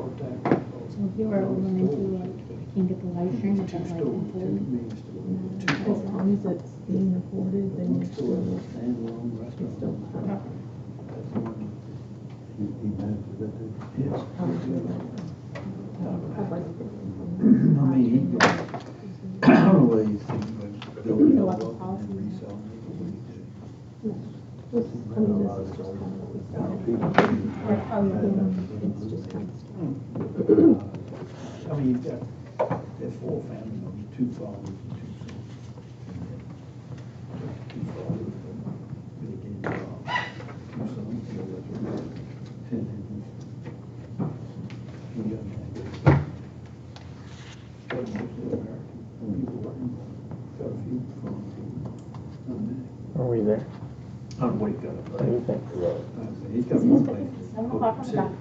part-time. So if you are willing to, like, if you can get the live stream, is that like important? As long as it's being recorded, then One you're store, still, standalone you're restaurant. still fine. That's the one. He manages that too? Yes. I mean, he got ways to Feel like a policy. This, I mean, this is just kind of what we started. That's how you're doing, it's just kind of stuff. I mean, you've got, there's 4 family members, 2 fathers and 2 sons. Two fathers, they get 2 sons, so that's 10 and he young man. But mostly American people working, got a few from, Are we there? I'd wake up. What do you think? He's got one place. 7 o'clock on the dot.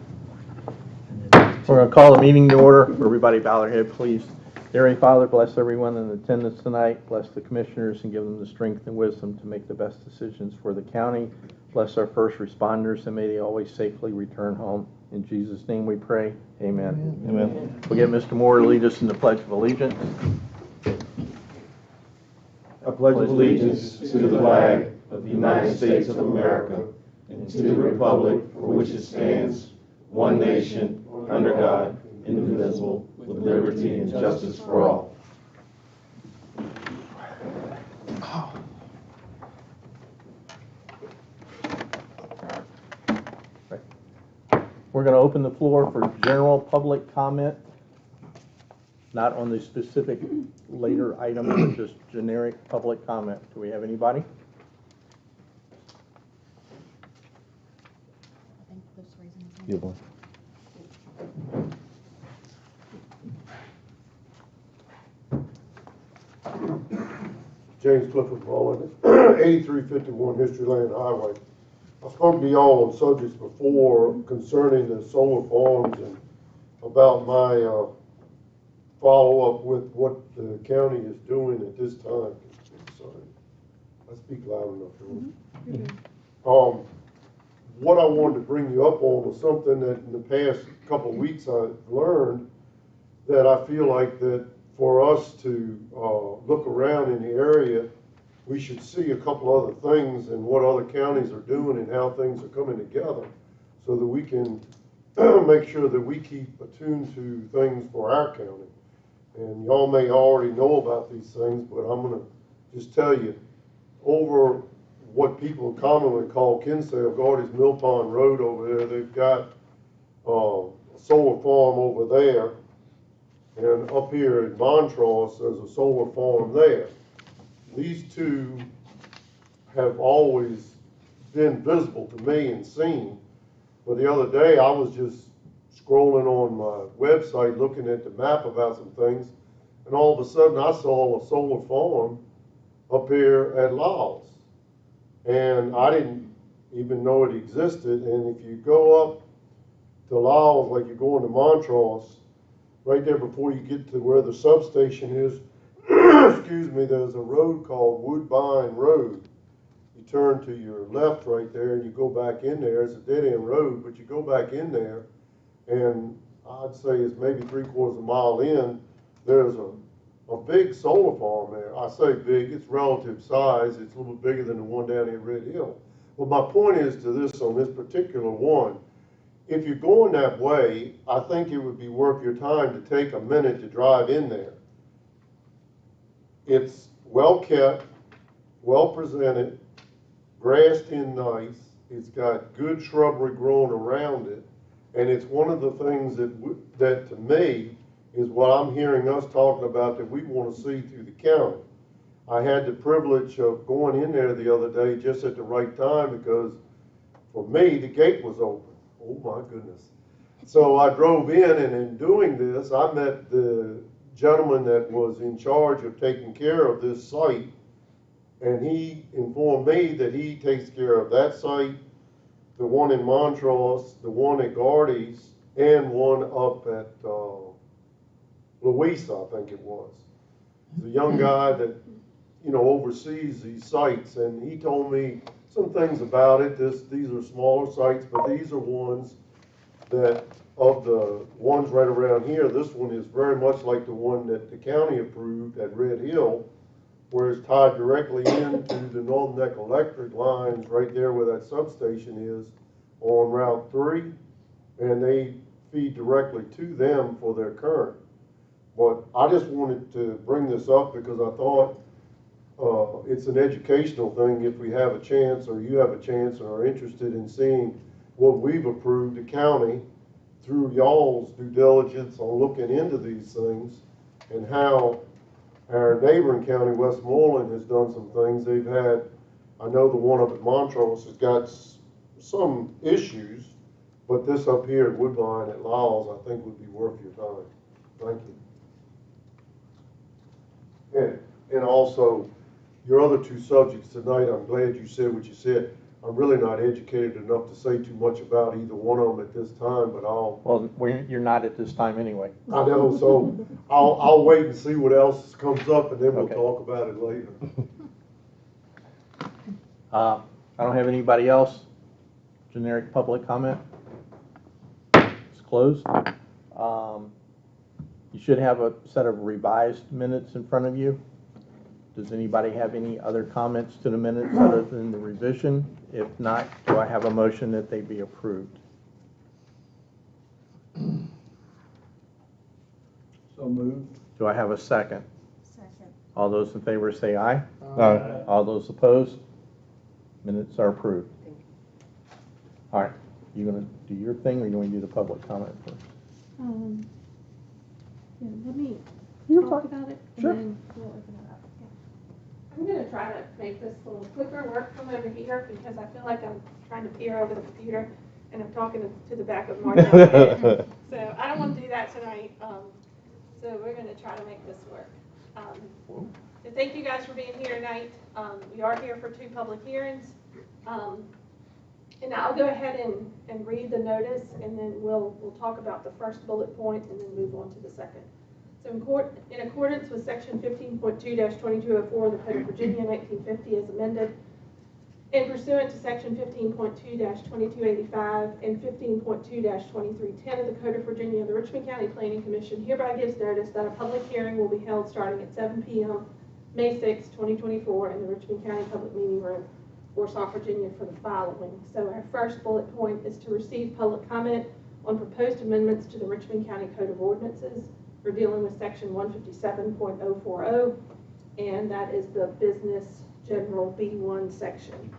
We're going to call the meeting to order. Everybody bow their head, please. Dear Heavenly Father, bless everyone in attendance tonight. Bless the commissioners and give them the strength and wisdom to make the best decisions for the county. Bless our first responders and may they always safely return home. In Jesus' name we pray. Amen. Amen. We'll get Mr. Moore to lead us in the Pledge of Allegiance. I pledge allegiance to the flag of the United States of America and to the republic for which it stands, one nation, under God, indivisible, with liberty and justice for all. We're going to open the floor for general public comment, not on the specific later item, but just generic public comment. Do we have anybody? I think this reason is- Good one. James Clifford Mullen, 8351 History Lane Highway. I spoke to y'all on subjects before concerning the solar farms and about my follow-up with what the county is doing at this time. Sorry, I speak loud enough to what I wanted to bring you up on was something that in the past couple of weeks I've learned that I feel like that for us to look around in the area, we should see a couple other things and what other counties are doing and how things are coming together so that we can make sure that we keep attuned to things for our county. And y'all may already know about these things, but I'm going to just tell you, over what people commonly call Kinsale Gardy's Mill Pond Road over there, they've got a solar farm over there. And up here in Montrose, there's a solar farm there. These two have always been visible to me and seen. But the other day, I was just scrolling on my website, looking at the map about some things, and all of a sudden, I saw a solar farm up here at Laws. And I didn't even know it existed. And if you go up to Laws, like you're going to Montrose, right there before you get to where the substation is, excuse me, there's a road called Woodbine Road. You turn to your left right there and you go back in there. It's a dead-end road, but you go back in there, and I'd say it's maybe 3/4 of a mile in, there's a big solar farm there. I say big, it's relative size. It's a little bit bigger than the one down in Red Hill. Well, my point is to this on this particular one, if you're going that way, I think it would be worth your time to take a minute to drive in there. It's well kept, well presented, grassed in nice. It's got good shrubbery growing around it, and it's one of the things that to me is what I'm hearing us talking about that we want to see through the county. I had the privilege of going in there the other day just at the right time because for me the gate was open. Oh my goodness. So I drove in, and in doing this, I met the gentleman that was in charge of taking care of this site, and he informed me that he takes care of that site, the one in Montrose, the one at Gardy's, and one up at Louisa, I think it was. He's a young guy that, you know, oversees these sites, and he told me some things about it. These are smaller sites, but these are ones that of the ones right around here, this one is very much like the one that the county approved at Red Hill, where it's tied directly into the Northern Neck Electric lines right there where that substation is on Route 3, and they feed directly to them for their current. But I just wanted to bring this up because I thought it's an educational thing if we have a chance, or you have a chance, or are interested in seeing what we've approved, the county, through y'all's due diligence on looking into these things, and how our neighboring county, Westmoreland, has done some things. They've had, I know the one up at Montrose has got some issues, but this up here at Woodbine at Lyles, I think would be worth your time. Thank you. And also, your other two subjects tonight, I'm glad you said what you said. I'm really not educated enough to say too much about either one of them at this time, but Well, you're not at this time anyway. I know, so I'll wait and see what else comes up, and then we'll Okay. talk about it later. I don't have anybody else. Generic public comment? It's closed. You should have a set of revised minutes in front of you. Does anybody have any other comments to the minutes other than the revision? If not, do I have a motion that they be approved? So moved. Do I have a second? Second. All those in favor say aye. Aye. All those opposed? Minutes are approved. All right, you gonna do your thing, or you want to do the public comment first? Yeah, let me You're talk fine. about it, and Sure. then we'll open it up. I'm gonna try to make this a little quicker work from over here because I feel like I'm trying to peer over the computer and I'm talking to the back of Mark's head. So I don't want to do that tonight. So we're gonna try to make this work. So thank you guys for being here tonight. We are here for 2 public hearings. And I'll go ahead and read the notice, and then we'll talk about the first bullet point and then move on to the second. So in accordance with section 15.2-2204 of the Code of Virginia 1950 as amended, and pursuant to section 15.2-2285 and 15.2-2310 of the Code of Virginia, the Richmond County Planning Commission hereby gives notice that a public hearing will be held starting at 7 p.m. May 6, 2024 in the Richmond County Public Meeting Room, Warsaw, Virginia, for the following. So our first bullet point is to receive public comment on proposed amendments to the Richmond County Code of Ordinances. We're dealing with section 157.040, and that is the business general B1 section.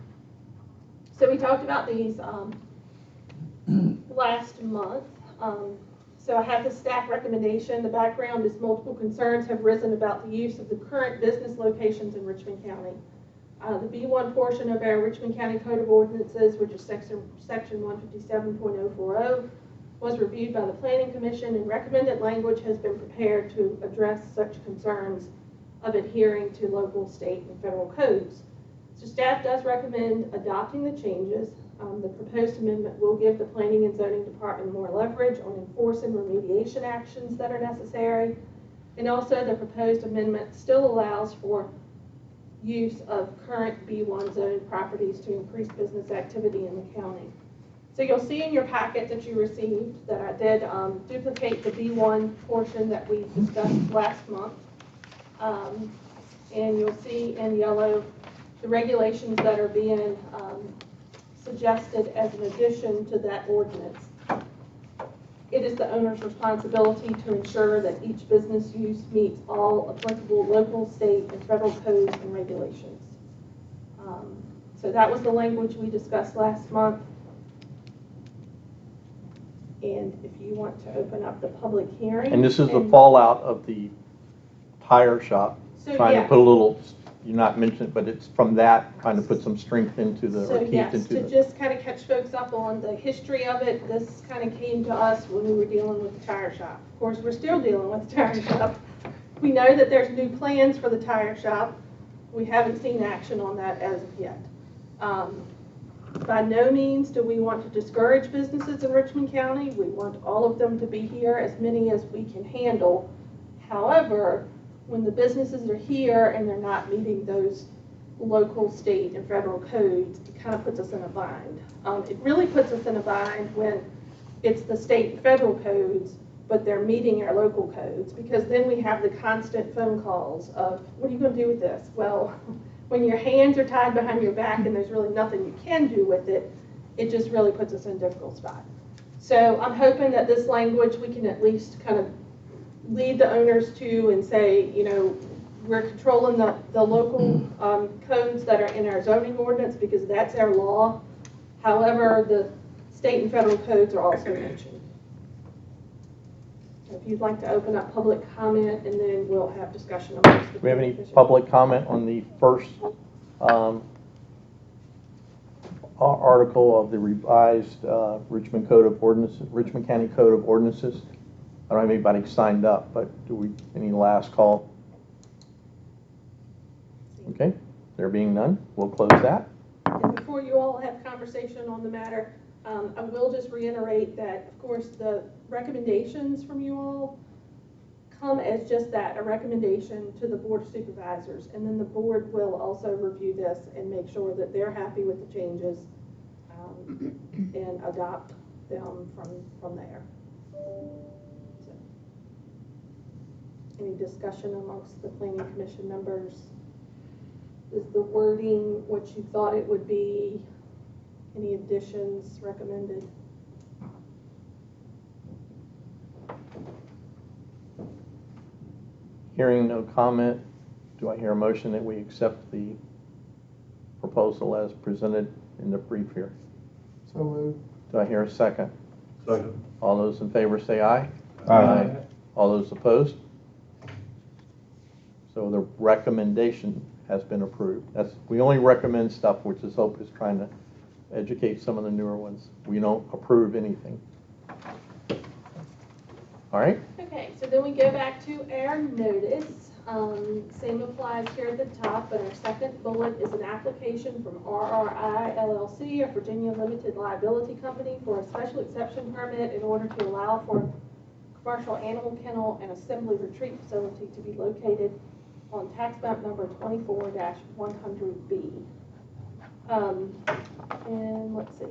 So we talked about these last month. So I have the staff recommendation. The background is multiple concerns have risen about the use of the current business locations in Richmond County. The B1 portion of our Richmond County Code of Ordinances, which is section 157.040, was reviewed by the Planning Commission, and recommended language has been prepared to address such concerns of adhering to local, state, and federal codes. So staff does recommend adopting the changes. The proposed amendment will give the Planning and Zoning Department more leverage on enforcing remediation actions that are necessary. And also the proposed amendment still allows for use of current B1 zoned properties to increase business activity in the county. So you'll see in your packet that you received that I did duplicate the B1 portion that we discussed last month. And you'll see in yellow the regulations that are being suggested as an addition to that ordinance. It is the owner's responsibility to ensure that each business use meets all applicable local, state, and federal codes and regulations. So that was the language we discussed last month. And if you want to open up the public hearing. And this is the fallout of the tire shop, So, trying to yes. put a little, you're not mentioning, but it's from that, trying to put some strength into the, So or teeth yes, into to the. just kind of catch folks up on the history of it, this kind of came to us when we were dealing with the tire shop. Of course, we're still dealing with the tire shop. We know that there's new plans for the tire shop. We haven't seen action on that as of yet. By no means do we want to discourage businesses in Richmond County. We want all of them to be here, as many as we can handle. However, when the businesses are here and they're not meeting those local, state, and federal codes, it kind of puts us in a bind. It really puts us in a bind when it's the state and federal codes, but they're meeting our local codes, because then we have the constant phone calls of, what are you going to do with this? Well, when your hands are tied behind your back and there's really nothing you can do with it, it just really puts us in a difficult spot. So I'm hoping that this language, we can at least kind of lead the owners to and say, you know, we're controlling the local codes that are in our zoning ordinance, because that's our law. However, the state and federal codes are also mentioned. So if you'd like to open up public comment, and then we'll have discussion amongst the Do we have any commission. public comment on the first article of the revised Richmond County Code of Ordinances? I don't have anybody signed up, but any last call? Okay, there being none, we'll close that. And before you all have conversation on the matter, I will just reiterate that, of course, the recommendations from you all come as just that, a recommendation to the Board of Supervisors, and then the board will also review this and make sure that they're happy with the changes and adopt them from there. So, any discussion amongst the Planning Commission members? Is the wording what you thought it would be? Any additions recommended? Hearing no comment, do I hear a motion that we accept the proposal as presented in the brief here? So moved. Do I hear a second? Second. All those in favor say aye. Aye. All those opposed? So the recommendation has been approved. We only recommend stuff, which is Hope is trying to educate some of the newer ones. We don't approve anything. All right? Okay, so then we go back to our notice. Same applies here at the top, but our second bullet is an application from RRI LLC, a Virginia Limited Liability Company, for a special exception permit in order to allow for a commercial animal kennel and assembly retreat facility to be located on tax map number 24-100B. And let's see.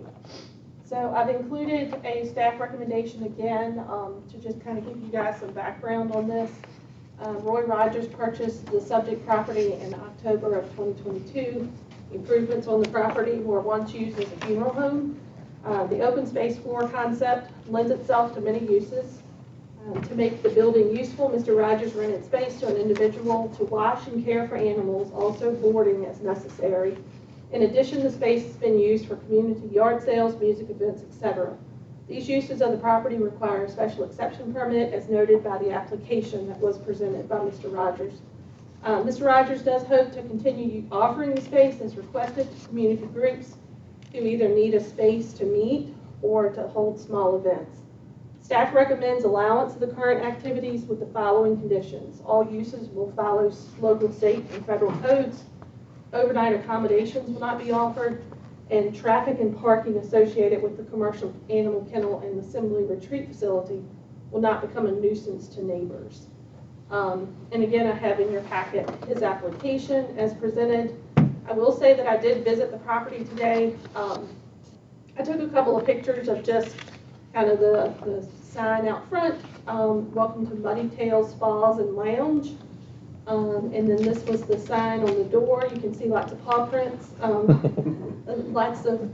So I've included a staff recommendation again to just kind of give you guys some background on this. Roy Rogers purchased the subject property in October of 2022. Improvements on the property were once used as a funeral home. The open space floor concept lends itself to many uses. To make the building useful, Mr. Rogers rented space to an individual to wash and care for animals, also boarding as necessary. In addition, the space has been used for community yard sales, music events, etc. These uses of the property require a special exception permit, as noted by the application that was presented by Mr. Rogers. Mr. Rogers does hope to continue offering the space as requested to community groups who either need a space to meet or to hold small events. Staff recommends allowance of the current activities with the following conditions. All uses will follow local, state, and federal codes. Overnight accommodations will not be offered, and traffic and parking associated with the commercial animal kennel and assembly retreat facility will not become a nuisance to neighbors. And again, I have in your packet his application as presented. I will say that I did visit the property today. I took a couple of pictures of just kind of the sign out front, welcome to Muddy Tails Spas and Lounge. And then this was the sign on the door. You can see lots of paw prints. Lots of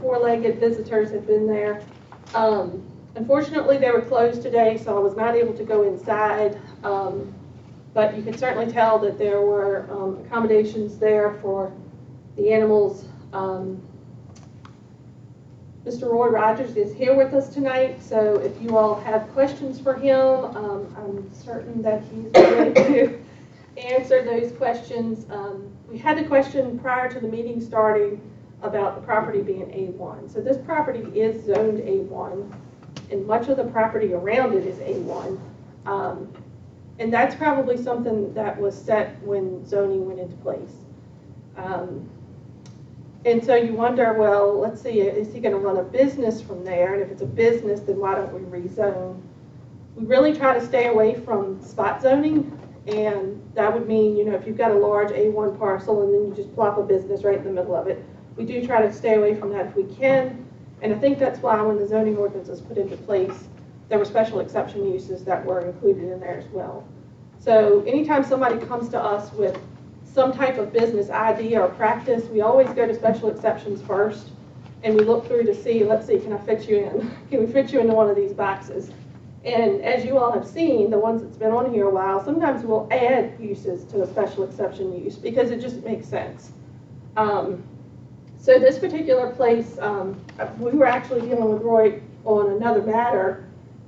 four-legged visitors have been there. Unfortunately, they were closed today, so I was not able to go inside. But you can certainly tell that there were accommodations there for the animals. Mr. Roy Rogers is here with us tonight, so if you all have questions for him, I'm certain that he's ready to answer those questions. We had a question prior to the meeting starting about the property being A1. So this property is zoned A1, and much of the property around it is A1. And that's probably something that was set when zoning went into place. And so you wonder, well, let's see, is he going to run a business from there? And if it's a business, then why don't we rezone? We really try to stay away from spot zoning, and that would mean, you know, if you've got a large A1 parcel and then you just plop a business right in the middle of it, we do try to stay away from that if we can. And I think that's why when the zoning ordinance was put into place, there were special exception uses that were included in there as well. So anytime somebody comes to us with some type of business idea or practice, we always go to special exceptions first, and we look through to see, let's see, can I fit you in? Can we fit you into one of these boxes? And as you all have seen, the ones that's been on here a while, sometimes we'll add uses to a special exception use because it just makes sense. So this particular place, we were actually dealing with Roy on another matter,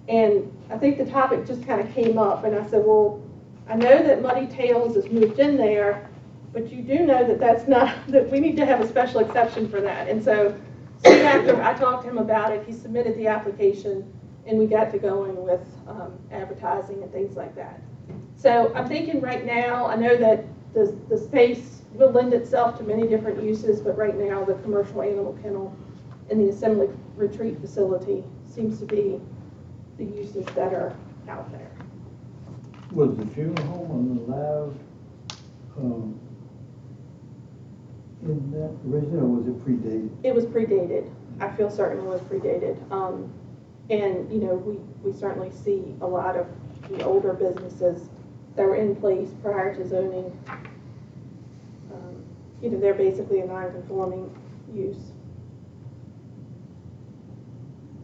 and I think the topic just kind of came up, and I said, well, I know that Muddy Tails is moved in there, but you do know that that's not, that we need to have a special exception for that. And so soon after I talked to him about it, he submitted the application, and we got to going with advertising and things like that. So I'm thinking right now, I know that the space will lend itself to many different uses, but right now the commercial animal kennel and the assembly retreat facility seems to be the uses that are out there. Was the funeral home allowed in that resident, or was it predated? It was predated. I feel certain it was predated. And, you know, we certainly see a lot of the older businesses that were in place prior to zoning. You know, they're basically a non-conforming use.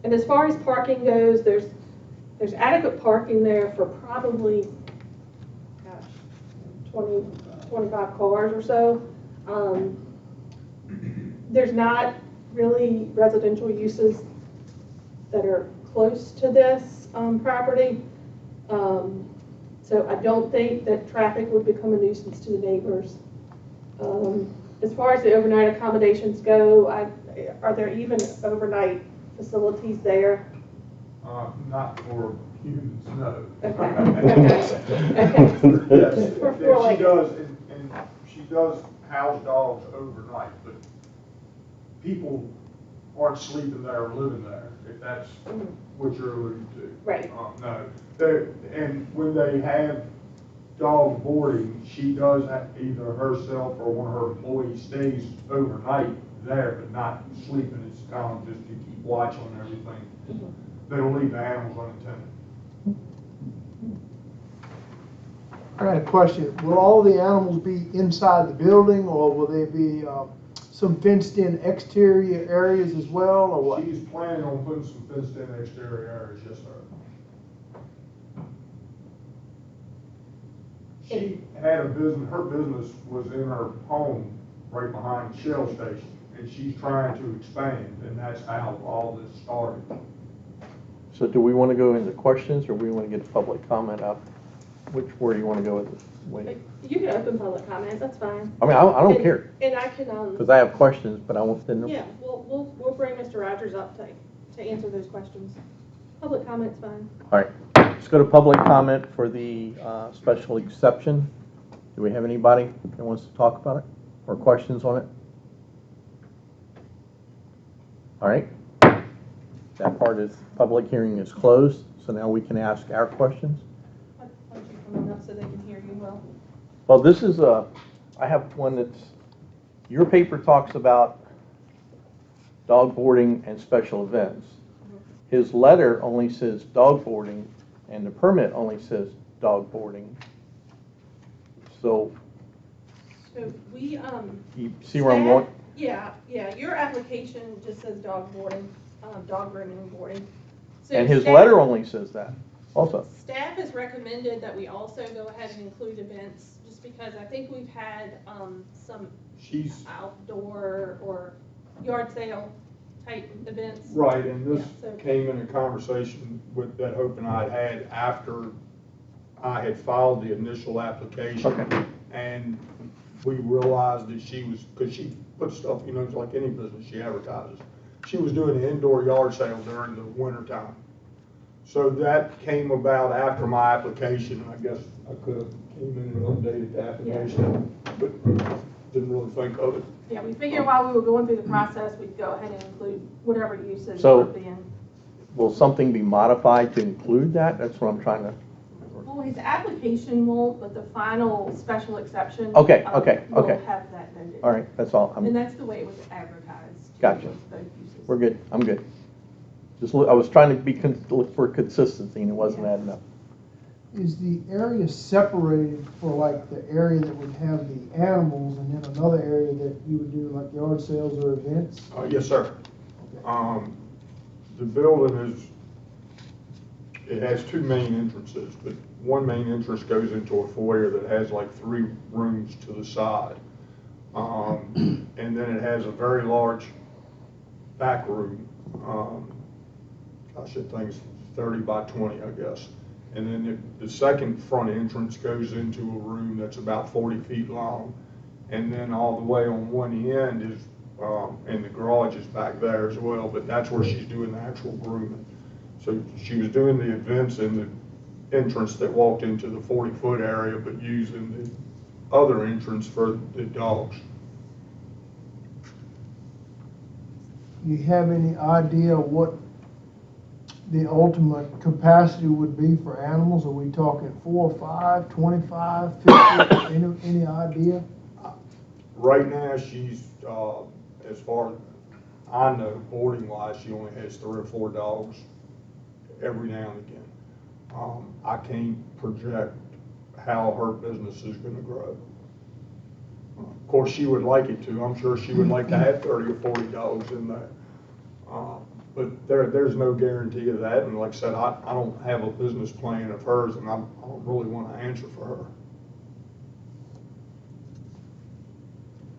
And as far as parking goes, there's adequate parking there for probably, gosh, 20, 25 cars or so. There's not really residential uses that are close to this property. So I don't think that traffic would become a nuisance to the neighbors. As far as the overnight accommodations go, are there even overnight facilities there? Not for humans, no. Okay. Yes, For she four-legged. does, and she does house dogs overnight, but people aren't sleeping there or living there, if that's what you're alluding to. Right. No, and when they have dog boarding, she does have either herself or one of her employees stays overnight there, but not sleeping. It's kind of just to keep watch on everything. They don't leave the animals unattended. I got a question. Will all the animals be inside the building, or will there be some fenced-in exterior areas as well, or what? She's planning on putting some fenced-in exterior areas, yes, sir. She had a business, her business was in her home right behind the Shell station, and she's trying to expand, and that's how all this started. So do we want to go into questions, or we want to get public comment up? Where do you want to go with this? Wait. You can open public comment, that's fine. I mean, I don't care, And I can, because I have questions, but I want to know. yeah, we'll bring Mr. Rogers up to answer those questions. Public comment's fine. All right, let's go to public comment for the special exception. Do we have anybody that wants to talk about it or questions on it? All right, that part of the public hearing is closed, so now we can ask our questions. Why don't you come on up so they can hear you well? Well, this is I have one that's, your paper talks about dog boarding and special events. His letter only says dog boarding, and the permit only says dog boarding. So, So we, you see where I'm going? Yeah, your application just says dog boarding, dog grooming and boarding. So And his staff- letter only says that also. Staff has recommended that we also go ahead and include events, just because I think we've had some She's, outdoor or yard sale type events. right, and this Yeah, so- came in a conversation with that Hope and I had after I had filed the initial application. Okay. And we realized that she was, because she puts stuff, you know, it's like any business, she advertises. She was doing an indoor yard sale during the winter time. So that came about after my application. I guess I could have came in and updated the application, but didn't really think of it. Yeah, we figured while we were going through the process, we'd go ahead and include whatever uses So- would be in. Will something be modified to include that? That's what I'm trying to. Well, his application won't, but the final special exception. Okay, will okay. have that noted. All right, that's all. And that's the way it was advertised. Gotcha. Both uses. We're good, I'm good. Just look, I was trying to look for consistency and it wasn't adding up. Is the area separated for like the area that would have the animals and then another area that you would do like yard sales or events? Yes, sir. The building it has two main entrances, but one main entrance goes into a foyer that has like 3 rooms to the side. And then it has a very large back room. I should think it's 30 by 20, I guess. And then the second front entrance goes into a room that's about 40 feet long. And then all the way on one end is, and the garage is back there as well, but that's where she's doing the actual grooming. So she was doing the events in the entrance that walked into the 40-foot area, but using the other entrance for the dogs. You have any idea what the ultimate capacity would be for animals? Are we talking 4 or 5, 25, 50, any idea? Right now, she's, as far as I know, boarding wise, she only has 3 or 4 dogs every now and again. I can't project how her business is going to grow. Of course, she would like it to. I'm sure she would like to have 30 or 40 dogs in there. But there's no guarantee of that. And like I said, I don't have a business plan of hers, and I don't really want to answer for her.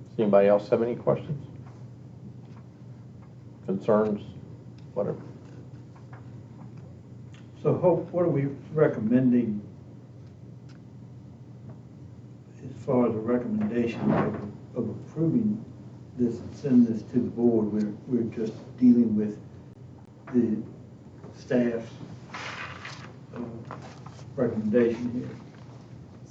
Does anybody else have any questions? Concerns? Whatever. So Hope, what are we recommending as far as a recommendation of approving this and send this to the board? We're just dealing with the staff's recommendation here.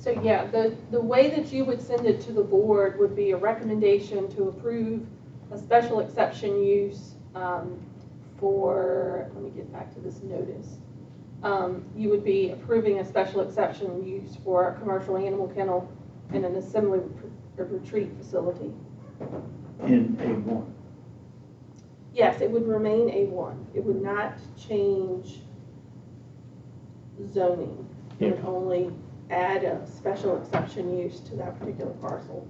So yeah, the way that you would send it to the board would be a recommendation to approve a special exception use for, let me get back to this notice. You would be approving a special exception use for a commercial animal kennel and an assembly retreat facility. In A1. Yes, it would remain A1. It would not change zoning. It would only add a special exception use to that particular parcel.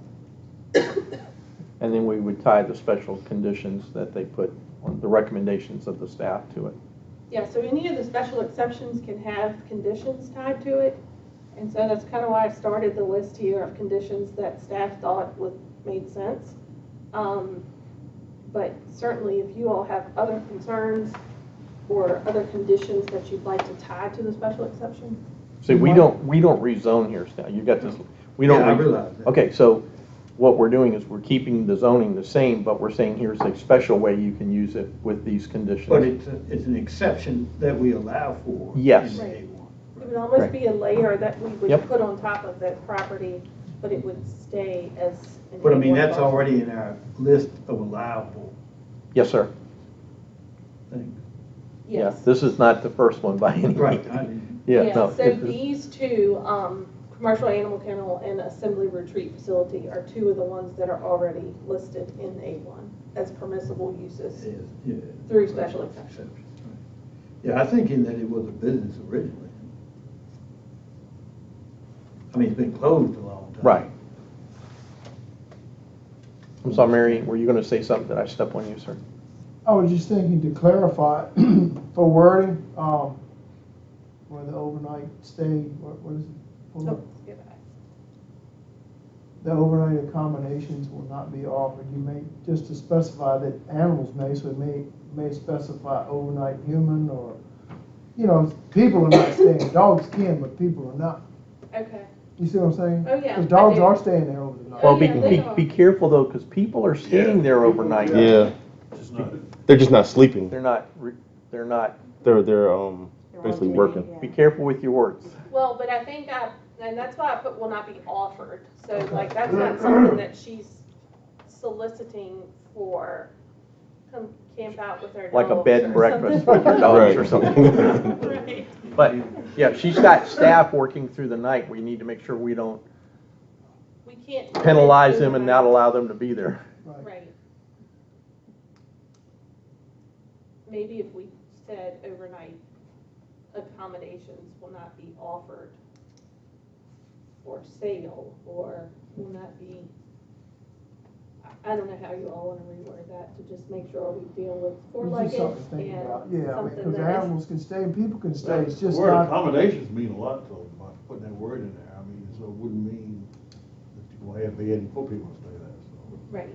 And then we would tie the special conditions that they put on the recommendations of the staff to it. Yeah, so any of the special exceptions can have conditions tied to it. And so that's kind of why I started the list here of conditions that staff thought made sense. But certainly if you all have other concerns or other conditions that you'd like to tie to the special exception. See, we don't rezone here, Stan. You got this. We don't. Yeah, I realize that. Okay, so what we're doing is we're keeping the zoning the same, but we're saying here's a special way you can use it with these conditions. But it's an exception that we allow for. Yes. In Right. A1. It would almost Right. be a layer that we would Yep. put on top of that property, but it would stay as an But I mean, A1 that's parcel. already in our list of allowable Yes, sir. things. Yeah, Yes. this is not the first one by any means. Right. Yeah, no. So it- these two, commercial animal kennel and assembly retreat facility are two of the ones that are already listed in A1 as permissible uses Yes, yeah. through special exception. Right. Yeah, I think in that it was a business originally. I mean, it's been closed a long time. Right. I'm sorry, Mary, were you going to say something? Did I step on you, sir? I was just thinking to clarify for wording, where the overnight stay, what is it? Hold up. The overnight accommodations will not be offered. You may, just to specify that animals may, so it may specify overnight human or, people are not staying. Dogs can, but people are not. Okay. You see what I'm saying? Oh, yeah, Because dogs I do. are staying there over the night. Well, yeah, they are. be careful though, because people are staying there overnight. Yeah, they're just not sleeping. They're not, They're basically working. be careful with your words. Well, but I think and that's why I put will not be offered. So like, that's not something that she's soliciting for, come camp out with her dogs. Like a bed and or breakfast something. with your dogs Right. or something. Right. But, yeah, she's got staff working through the night. We need to make sure we don't We can't. penalize them and not allow them to be there. Right. maybe if we said overnight accommodations will not be offered for sale, or will not be, I don't know how you all want to reword that, to just make sure we deal with It's just four-legged something to think about. and Yeah, I mean, something because that is, animals can stay and people can stay, it's just The word not, accommodations mean a lot to them, by putting that word in there. I mean, so it wouldn't mean that you will have bed for people to stay there, so. right,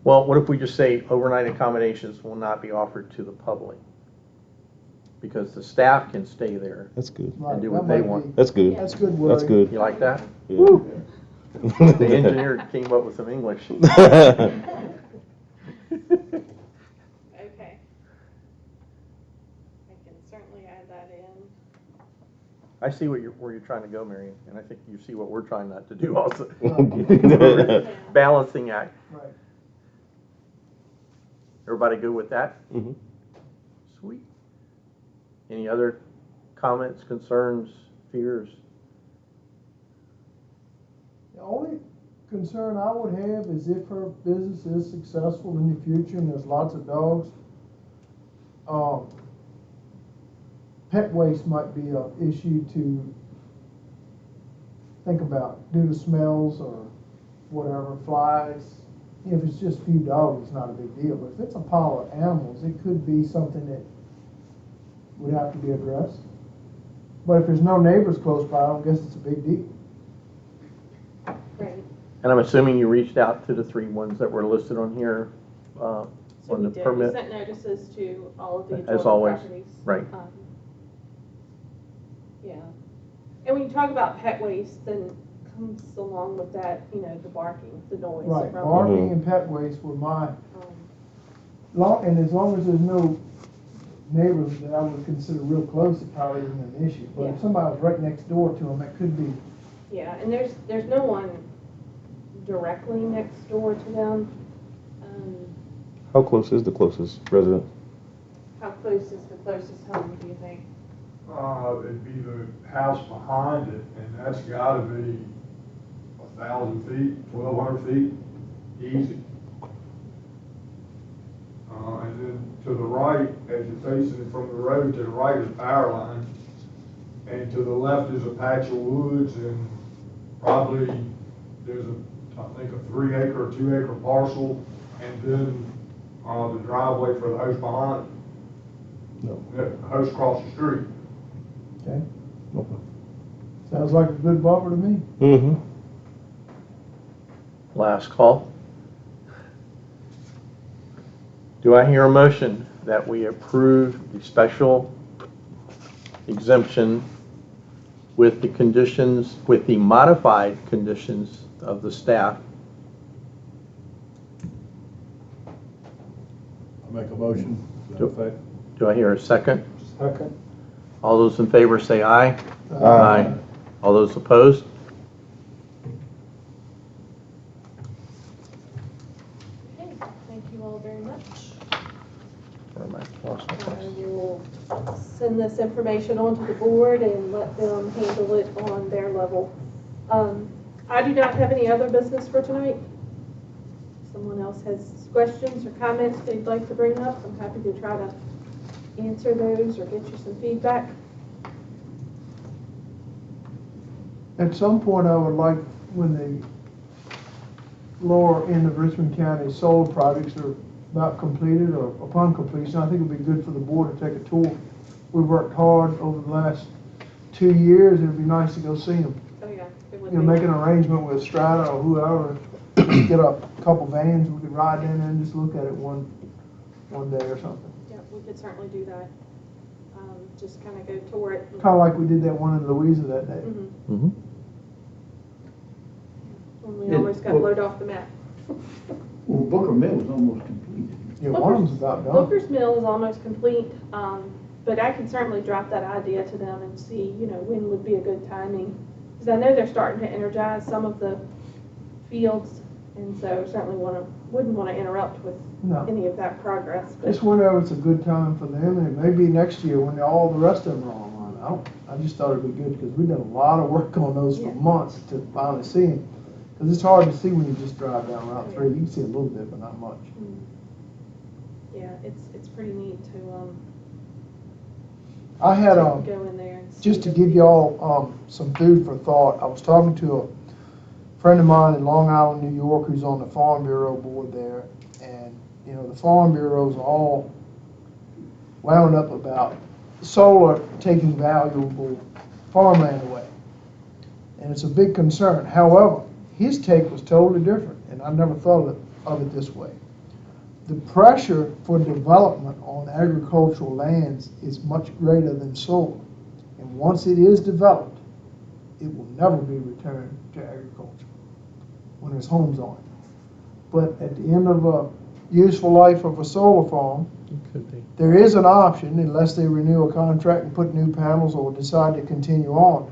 Well, what if we just say overnight accommodations will not be offered to the public? Because the staff can stay there That's good. right, and do that what they might want. be, That's good. that's good That's wording. good. You like that? Yeah. The engineer came up with some English. okay. I can certainly add that in. I see where you're trying to go, Marion, and I think you see what we're trying not to do also. Balancing act. Right. Everybody good with that? Mhm. Sweet. Any other comments, concerns, fears? The only concern I would have is if her business is successful in the future and there's lots of dogs, pet waste might be an issue to think about due to smells or whatever, flies. If it's just a few dogs, it's not a big deal, but if it's a pile of animals, it could be something that would have to be addressed. But if there's no neighbors close by, I don't guess it's a big deal. Right. And I'm assuming you reached out to the 3 ones that were listed on here So on we the did, we permit? sent notices to all of the As adjoining always, properties. right. Yeah. And when you talk about pet waste, then comes along with that, you know, the barking, the noise. Right, from, barking and pet waste were my, um, and as long as there's no neighbors that I would consider real close, it probably isn't an issue. But Yeah. if somebody was right next door to them, that could be. Yeah, and there's no one directly next door to them. How close is the closest resident? How close is the closest home, do you think? It'd be the house behind it, and that's gotta be 1,000 feet, 1,200 feet, easy. And then to the right, as you're facing it from the road, to the right is power line. And to the left is a patch of woods, and probably there's I think a 3-acre or 2-acre parcel, and then, the driveway for the house behind it. No. The house across the street. Okay. Sounds like a good buffer to me. Mm-hmm. Last call. Do I hear a motion that we approve the special exemption with the conditions, with the modified conditions of the staff? I make a motion to that effect. Do I hear a second? Second. All those in favor say aye. Aye. All those opposed? Okay, thank you all very much. Where am I? Lost my place. You will send this information on to the board and let them handle it on their level. I do not have any other business for tonight. If someone else has questions or comments they'd like to bring up, I'm happy to try to answer those or get you some feedback. At some point, I would like, when the lower end of Richmond County solar projects are about completed or upon completion, I think it'd be good for the board to take a tour. We've worked hard over the last 2 years, it'd be nice to go see them. Oh, yeah. It would You know, be. make an arrangement with Strata or whoever, just get a couple vans, we could ride in there and just look at it one day or something. Yeah, we could certainly do that. Just kind of go tour it. Kind of like we did that one in Louisa that day. Mhm. Mm-hmm. When we almost got blowed off the map. Well, Booker Mill is almost completed. Yeah, one of them's about done. Booker's Mill is almost complete, but I can certainly drop that idea to them and see, you know, when would be a good timing. Because I know they're starting to energize some of the fields, and so certainly wouldn't want to interrupt with No. any of that progress. But Just whenever it's a good time for them, and it may be next year when all the rest of them are online. I just thought it'd be good because we've done a lot of work on those for Yeah. months to finally see them. Because it's hard to see when you just drive down Route 3. You can see a little bit, but not much. yeah, it's pretty neat to, I had, go in there and see. just to the give things. y'all, some food for thought, I was talking to a friend of mine in Long Island, New York, who's on the Farm Bureau board there, and, you know, the Farm Bureaus are all wound up about solar taking valuable farmland away. And it's a big concern. However, his take was totally different, and I never thought of it this way. The pressure for development on agricultural lands is much greater than solar. And once it is developed, it will never be returned to agriculture when there's homes on it. But at the end of a useful life of a solar farm, It could be. there is an option, unless they renew a contract and put new panels or decide to continue on.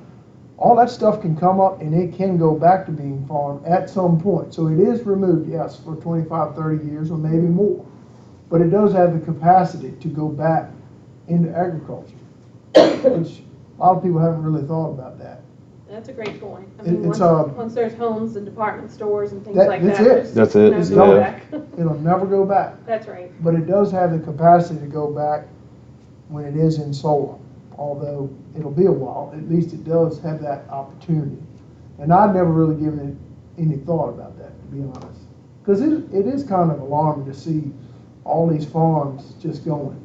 All that stuff can come up and it can go back to being farmed at some point. So it is removed, yes, for 25, 30 years or maybe more. But it does have the capacity to go back into agriculture, which a lot of people haven't really thought about that. That's a great point. I It- mean, it's, once there's homes and department stores and things That- like that's that. it. there's That's just it, no It's going yeah. back. It'll never go back. That's right. But it does have the capacity to go back when it is in solar, although it'll be a while. At least it does have that opportunity. And I'd never really given it any thought about that, to be honest. Because it is kind of alarming to see all these farms just going.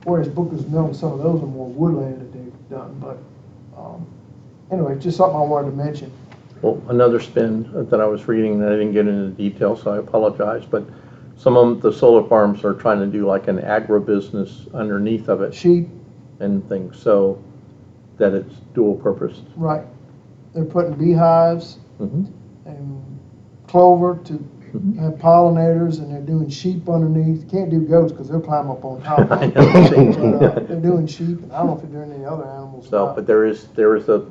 Whereas Booker's Mill, some of those are more woodland that they've done. But anyway, just something I wanted to mention. Well, another spin that I was reading, and I didn't get into detail, so I apologize, but some of the solar farms are trying to do like an agribusiness underneath of it Sheep, and things, so that it's dual purpose. right. They're putting beehives Mhm. and clover to Mhm. have pollinators, and they're doing sheep underneath. Can't do goats because they'll climb up on top of I it. know. But, they're doing sheep, and I don't know if they're doing any other animals. or So, not. but there is a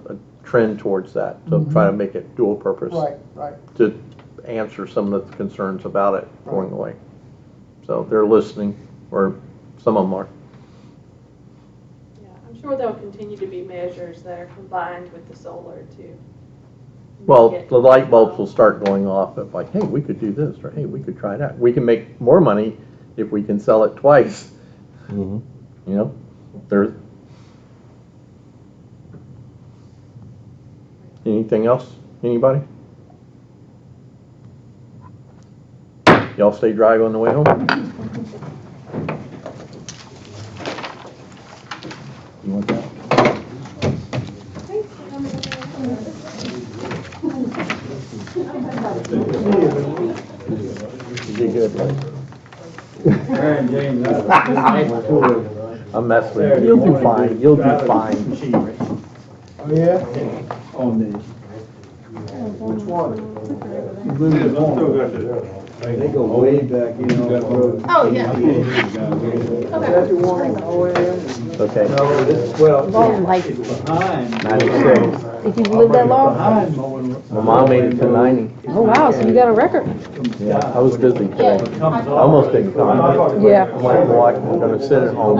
trend towards that, to try to make it dual purpose. Right. To answer some of the concerns about it going Right. away. So they're listening, or some of them are. Yeah, I'm sure there'll continue to be measures that are combined with the solar to. Well, make it- the light bulbs will start going off of like, hey, we could do this, or hey, we could try that. We can make more money if we can sell it twice. Mhm. You know, there. Anything else? Anybody? Y'all stay dry on the way home? You want that? You did good, right? Aaron James, nice tour. I'm messing with you. You'll do fine. You'll do fine. Machinery Oh, yeah? on the. Which one? They go way back in on the road. Oh, yeah. That's the one all the way in? Okay. No, this, well, Like, it's behind. 96. if you've lived that long? Behind mowing. My mom made it to 90. Oh, wow, so you got a record. Yeah, I was busy today. I almost didn't come. Yeah. I'm like, well, I'm gonna sit at home.